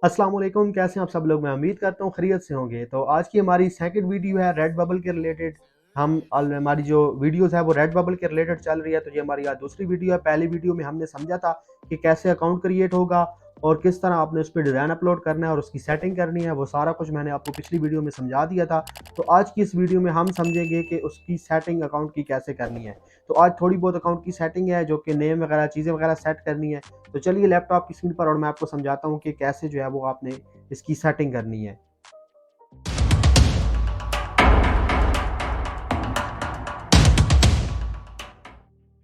अस्सलाम वालेकुम, कैसे हैं आप सब लोग। मैं उम्मीद करता हूँ खैरियत से होंगे। तो आज की हमारी सेकंड वीडियो है रेड बबल के रिलेटेड। हमारी जो वीडियोस है वो रेड बबल के रिलेटेड चल रही है, तो ये हमारी आज दूसरी वीडियो है। पहली वीडियो में हमने समझा था कि कैसे अकाउंट क्रिएट होगा और किस तरह आपने उस पर डिज़ाइन अपलोड करना है और उसकी सेटिंग करनी है। वो सारा कुछ मैंने आपको पिछली वीडियो में समझा दिया था। तो आज की इस वीडियो में हम समझेंगे कि उसकी सेटिंग अकाउंट की कैसे करनी है। तो आज थोड़ी बहुत अकाउंट की सेटिंग है, जो कि नेम वगैरह चीज़ें वगैरह सेट करनी है। तो चलिए लैपटॉप की स्क्रीन पर और मैं आपको समझाता हूँ कि कैसे जो है वो आपने इसकी सेटिंग करनी है।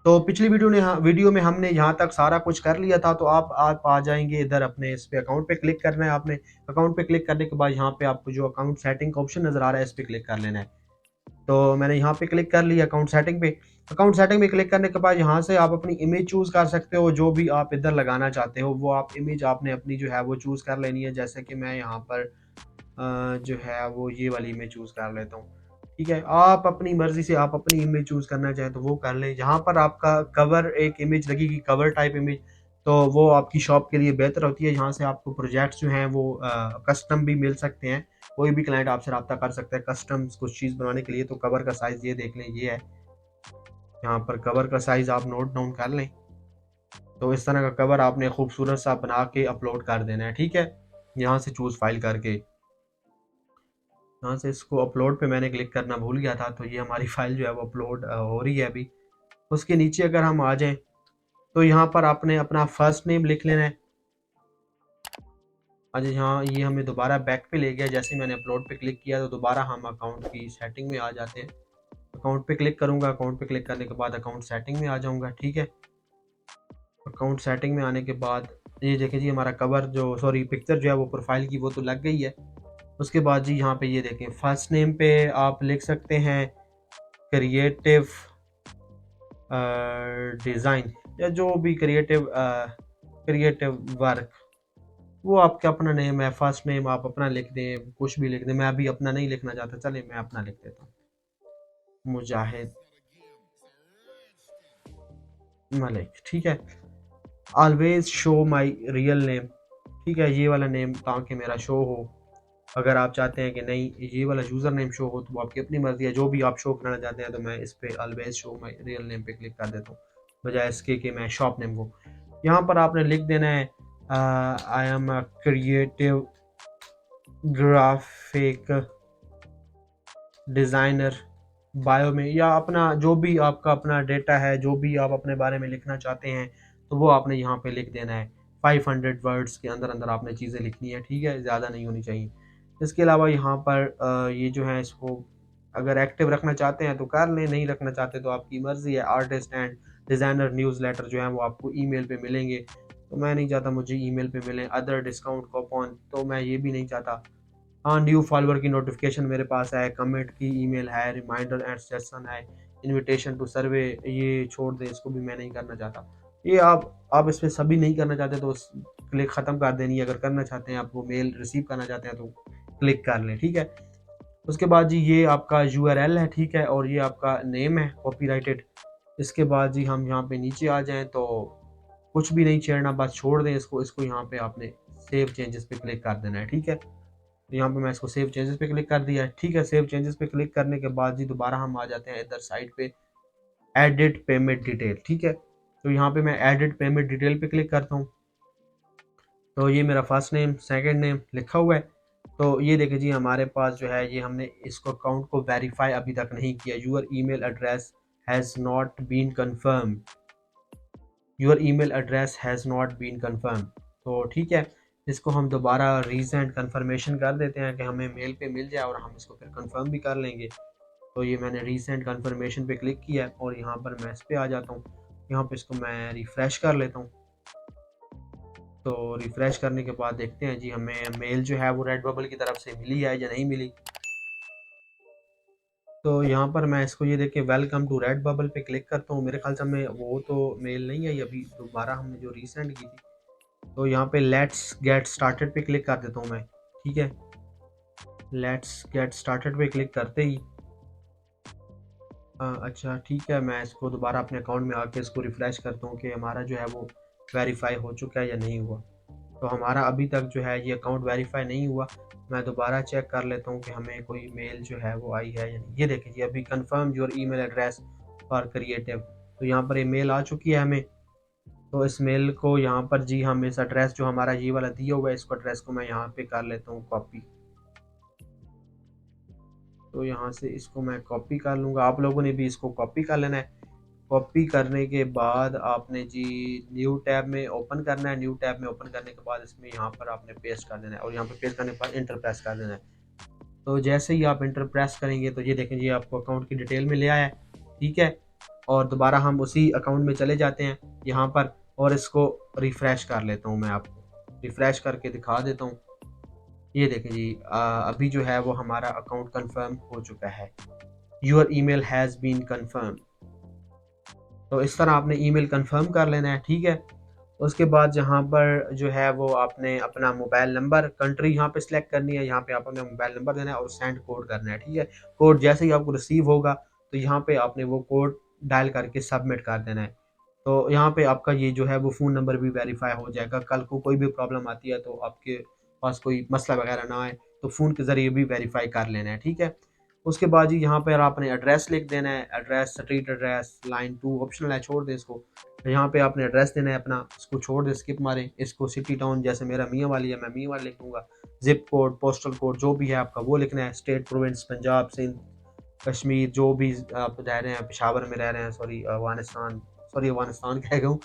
तो पिछली वीडियो में हमने यहाँ तक सारा कुछ कर लिया था। तो आप आ जाएंगे इधर, अपने इस पे अकाउंट पे क्लिक करना है आपने। अकाउंट पे क्लिक करने के बाद यहाँ पे आपको जो अकाउंट सेटिंग का ऑप्शन नजर आ रहा है, इस पे क्लिक कर लेना है। तो मैंने यहाँ पे क्लिक कर लिया अकाउंट सेटिंग पे। अकाउंट सेटिंग पे क्लिक करने के बाद यहाँ से आप अपनी इमेज चूज कर सकते हो, जो भी आप इधर लगाना चाहते हो वो आप इमेज आपने अपनी जो है वो चूज कर लेनी है। जैसे कि मैं यहाँ पर जो है वो ये वाली इमेज चूज कर लेता हूँ। ठीक है, आप अपनी मर्जी से आप अपनी इमेज चूज करना चाहें तो वो कर लें। यहाँ पर आपका कवर एक इमेज लगेगी, कवर टाइप इमेज, तो वो आपकी शॉप के लिए बेहतर होती है। यहाँ से आपको प्रोजेक्ट्स जो हैं वो कस्टम भी मिल सकते हैं। कोई भी क्लाइंट आपसे रब्ता कर सकता है कस्टम कुछ चीज़ बनाने के लिए। तो कवर का साइज़ ये देख लें, ये है। यहाँ पर कवर का साइज़ आप नोट डाउन कर लें। तो इस तरह का कवर आपने खूबसूरत सा बना के अपलोड कर देना है। ठीक है, यहाँ से चूज़ फाइल करके यहाँ से इसको अपलोड पे मैंने क्लिक करना भूल गया था। तो ये हमारी फाइल जो है वो अपलोड हो रही है अभी। उसके नीचे अगर हम आ जाएं तो यहाँ पर आपने अपना फर्स्ट नेम लिख लेना है। अच्छा, यहाँ ये हमें दोबारा बैक पे ले गया। जैसे मैंने अपलोड पे क्लिक किया तो दोबारा हम अकाउंट की सेटिंग में आ जाते हैं। अकाउंट पे क्लिक करूँगा, अकाउंट पे क्लिक करने के बाद अकाउंट सेटिंग में आ जाऊँगा। ठीक है, अकाउंट सेटिंग में आने के बाद ये देखें जी, हमारा कवर जो सॉरी पिक्चर जो है वो प्रोफाइल की वो तो लग गई है। उसके बाद जी यहाँ पे ये देखें, फर्स्ट नेम पे आप लिख सकते हैं क्रिएटिव डिज़ाइन, या जो भी क्रिएटिव क्रिएटिव वर्क, वो आपका अपना नेम है। फर्स्ट नेम आप अपना लिख दें, कुछ भी लिख दें। मैं अभी अपना नहीं लिखना चाहता, चलिए मैं अपना लिख देता हूँ, मुजाहिद मलिक। ठीक है, always show my real name. ठीक है, ये वाला नेम ताकि मेरा शो हो। अगर आप चाहते हैं कि नहीं ये वाला यूज़र नेम शो हो तो वो आपकी अपनी मर्ज़ी है, जो भी आप शो कराना चाहते हैं। तो मैं इस पे always show my real name पे क्लिक कर देता हूँ, बजाय इसके कि मैं शॉप नेम को। यहाँ पर आपने लिख देना है I am a creative graphic designer, bio में, या अपना जो भी आपका अपना डेटा है, जो भी आप अपने बारे में लिखना चाहते हैं तो वो आपने यहाँ पे लिख देना है। 500 वर्ड्स के अंदर अंदर आपने चीज़ें लिखनी है। ठीक है, ज़्यादा नहीं होनी चाहिए। इसके अलावा यहाँ पर ये जो है इसको अगर एक्टिव रखना चाहते हैं तो कर लें, नहीं रखना चाहते तो आपकी मर्ज़ी है। Artist and designer newsletter जो है वो आपको ईमेल पे मिलेंगे, तो मैं नहीं चाहता मुझे ईमेल पे मिलें। अदर डिस्काउंट कूपन, तो मैं ये भी नहीं चाहता। हाँ, न्यू फॉलोअर की नोटिफिकेशन मेरे पास है, कमेंट की ईमेल है, रिमाइंडर एंड सेशन है, इनविटेशन टू सर्वे, ये छोड़ दें, इसको भी मैं नहीं करना चाहता। ये आप इसमें सभी नहीं करना चाहते तो क्लिक ख़त्म कर देनी है। अगर करना चाहते हैं, आप वो मेल रिसीव करना चाहते हैं तो क्लिक कर लें। ठीक है, उसके बाद जी ये आपका यूआरएल है। ठीक है, और ये आपका नेम है कॉपीराइटेड। इसके बाद जी हम यहाँ पे नीचे आ जाएं तो कुछ भी नहीं छेड़ना, बस छोड़ दें इसको। इसको यहाँ पे आपने सेव चेंजेस पे क्लिक कर देना है। ठीक है, तो यहाँ पे मैं इसको सेव चेंजेस पे क्लिक कर दिया है। ठीक है, सेव चेंजेस पे क्लिक करने के बाद जी दोबारा हम आ जाते हैं इधर साइड पे एडिट पेमेंट डिटेल। ठीक है, तो यहाँ पे मैं एडिट पेमेंट डिटेल पे क्लिक करता हूँ। तो ये मेरा फर्स्ट नेम सेकंड नेम लिखा हुआ है। तो ये देखिए जी, हमारे पास जो है ये हमने इसको अकाउंट को वेरीफाई अभी तक नहीं किया। Your email address has not been confirm, your email address has not been confirm. तो ठीक है, इसको हम दोबारा रीसेंट कन्फर्मेशन कर देते हैं कि हमें मेल पे मिल जाए और हम इसको फिर कंफर्म भी कर लेंगे। तो ये मैंने रीसेंट कन्फर्मेशन पे क्लिक किया है और यहाँ पर मैं इस पे आ जाता हूँ। यहाँ पे इसको मैं रिफ़्रेश कर लेता हूँ। तो रिफ़्रेश करने के बाद देखते हैं जी हमें मेल जो है वो रेड बबल की तरफ से मिली है या नहीं मिली। तो यहाँ पर मैं इसको ये देख के वेलकम टू रेड बबल पे क्लिक करता हूँ। मेरे ख्याल से हमें वो तो मेल नहीं आई अभी, दोबारा हमने जो रीसेंट की थी। तो यहाँ पे लेट्स गेट स्टार्टेड पे क्लिक कर देता हूँ मैं। ठीक है, लेट्स गेट स्टार्टेड पे क्लिक करते ही अच्छा ठीक है, मैं इसको दोबारा अपने अकाउंट में आके इसको रिफ़्रेश करता हूँ कि हमारा जो है वो वेरीफाई हो चुका है या नहीं हुआ। तो हमारा अभी तक जो है ये अकाउंट वेरीफाई नहीं हुआ। मैं दोबारा चेक कर लेता हूँ कि हमें कोई मेल जो है वो आई है या नहीं। ये देखें जी, अभी confirm your email address for creative, तो यहाँ पर ये मेल आ चुकी है हमें। तो इस मेल को यहाँ पर जी हम इस एड्रेस जो हमारा ये वाला दिया हुआ है, इसको एड्रेस को मैं यहाँ पे कर लेता हूँ कॉपी। तो यहाँ से इसको मैं कॉपी कर लूँगा, आप लोगों ने भी इसको कॉपी कर लेना है। कॉपी करने के बाद आपने जी न्यू टैब में ओपन करना है। न्यू टैब में ओपन करने के बाद इसमें यहाँ पर आपने पेस्ट कर देना है और यहाँ पे पेस्ट करने के बाद इंटर प्रेस कर देना है। तो जैसे ही आप इंटर प्रेस करेंगे तो ये देखें जी आपको अकाउंट की डिटेल में ले आया है, ठीक है। और दोबारा हम उसी अकाउंट में चले जाते हैं यहाँ पर और इसको रिफ़्रेश कर लेता हूँ। मैं आपको रिफ़्रेश करके दिखा देता हूँ। ये देखें जी अभी जो है वो हमारा अकाउंट कंफर्म हो चुका है। Your email has been confirm. तो इस तरह आपने ईमेल कंफर्म कर लेना है, ठीक है। उसके बाद यहाँ पर जो है वो आपने अपना मोबाइल नंबर, कंट्री यहाँ पे सिलेक्ट करनी है, यहाँ पे आप अपना मोबाइल नंबर देना है और सेंड कोड करना है, ठीक है। कोड जैसे ही आपको रिसीव होगा तो यहाँ पे आपने वो कोड डायल करके सबमिट कर देना है। तो यहाँ पे आपका ये जो है वो फ़ोन नंबर भी वेरीफाई हो जाएगा। कल को कोई भी प्रॉब्लम आती है तो आपके पास कोई मसला वगैरह ना आए तो फ़ोन के ज़रिए भी वेरीफाई कर लेना है, ठीक है। उसके बाद जी यहाँ पर आपने एड्रेस लिख देना है, address, street address, line 2 optional है, छोड़ दें इसको। तो यहाँ पे आपने एड्रेस देना है अपना, इसको छोड़ दें, स्किप मारें। इसको सिटी टाउन जैसे मेरा मियाँ वाली है, मैं मियाँ वाली लिख दूँगा। ज़िप कोड, पोस्टल कोड जो भी है आपका वो लिखना है। स्टेट, प्रोविंस, पंजाब, सिंध, कश्मीर, जो भी आप रह रहे हैं, पेशावर में रह रहे हैं, अफ़गानिस्तान कह गया हूँ,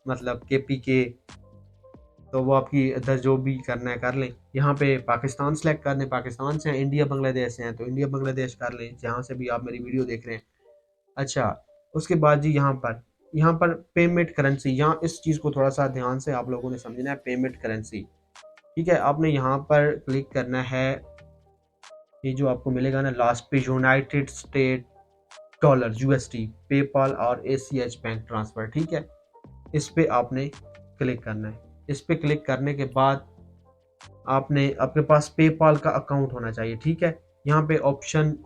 मतलब KPK, तो वो आपकी इधर जो भी करना है कर लें। यहाँ पे पाकिस्तान सेलेक्ट कर लें, पाकिस्तान से हैं, इंडिया बांग्लादेश से हैं तो इंडिया बांग्लादेश कर लें, जहाँ से भी आप मेरी वीडियो देख रहे हैं। अच्छा, उसके बाद जी यहाँ पर पेमेंट करेंसी, यहाँ इस चीज़ को थोड़ा-सा ध्यान से आप लोगों ने समझना है, पेमेंट करेंसी, ठीक है? आपने यहाँ पर क्लिक करना है, ये जो आपको मिलेगा ना लास्ट पे, United state dollar USD, PayPal और ACH बैंक ट्रांसफ़र, ठीक है? इस पे आपने क्लिक करना है। इस पे क्लिक करने के बाद आपने अपने पास पेपाल का अकाउंट होना चाहिए, ठीक है? यहाँ पे ऑप्शन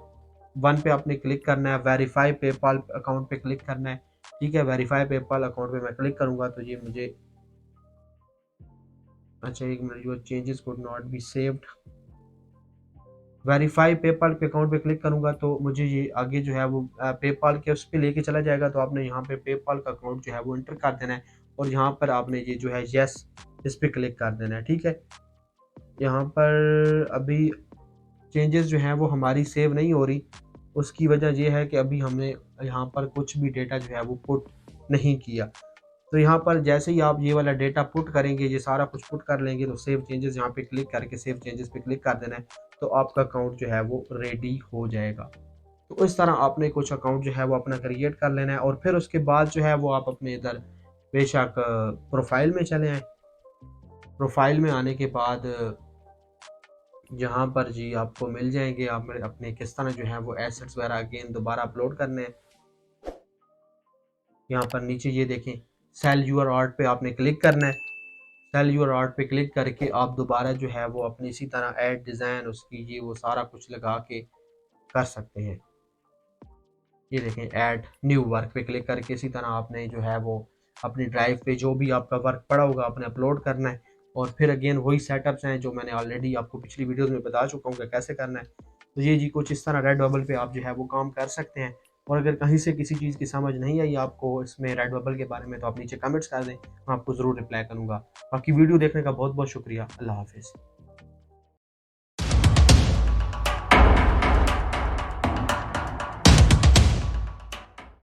1 पे आपने क्लिक करना है, वेरीफाई पेपाल अकाउंट पे क्लिक करना है, ठीक है। वेरीफाई पेपाल अकाउंट पे मैं क्लिक करूँगा तो ये मुझे, अच्छा एक minute, your changes could not be saved. Verify PayPal पे अकाउंट पे क्लिक करूँगा तो मुझे ये आगे जो है वो पेपाल के उस पे लेके चला जाएगा। तो आपने यहाँ पे पेपाल का अकाउंट जो है वो एंटर कर देना है और यहाँ पर आपने ये जो है येस, इस पे क्लिक कर देना है, ठीक है। यहाँ पर अभी चेंजेस जो हैं वो हमारी सेव नहीं हो रही। उसकी वजह ये है कि अभी हमने यहाँ पर कुछ भी डेटा जो है वो पुट नहीं किया। तो यहाँ पर जैसे ही आप ये वाला डेटा पुट करेंगे, ये सारा कुछ पुट कर लेंगे तो सेव चेंजेस यहाँ पे क्लिक करके सेव चेंजेस पे क्लिक कर देना है, तो आपका अकाउंट जो है वो रेडी हो जाएगा। तो इस तरह आपने कुछ अकाउंट जो है वो अपना क्रिएट कर लेना है और फिर उसके बाद जो है वो आप अपने इधर बेशक प्रोफाइल में चले आएँ। प्रोफाइल में आने के बाद यहाँ पर जी आपको मिल जाएँगे, आप अपने किस तरह जो है वो एसेट्स वगैरह अगेन दोबारा अपलोड करने हैं। यहाँ पर नीचे ये देखें, सेल यूर आर्ट पे आपने क्लिक करना है। सेल यूर आर्ट पे क्लिक करके आप दोबारा जो है वो अपनी इसी तरह ऐड डिज़ाइन उसकी ये वो सारा कुछ लगा के कर सकते हैं। ये देखें, ऐड न्यू वर्क पे क्लिक करके इसी तरह आपने जो है वो अपनी ड्राइव पे जो भी आपका वर्क पड़ा होगा आपने अपलोड करना है और फिर अगेन वही सेटअप्स हैं जो मैंने ऑलरेडी आपको पिछली वीडियोज़ में बता चुका हूँ कि कैसे करना है। तो ये जी कुछ इस तरह रेडबबल पे आप जो है वो काम कर सकते हैं। और अगर कहीं से किसी चीज़ की समझ नहीं आई आपको इसमें रेडबबल के बारे में तो आप नीचे कमेंट्स कर दें, मैं आपको ज़रूर रिप्लाई करूँगा। बाकी वीडियो देखने का बहुत बहुत शुक्रिया। अल्लाह हाफ़िज़।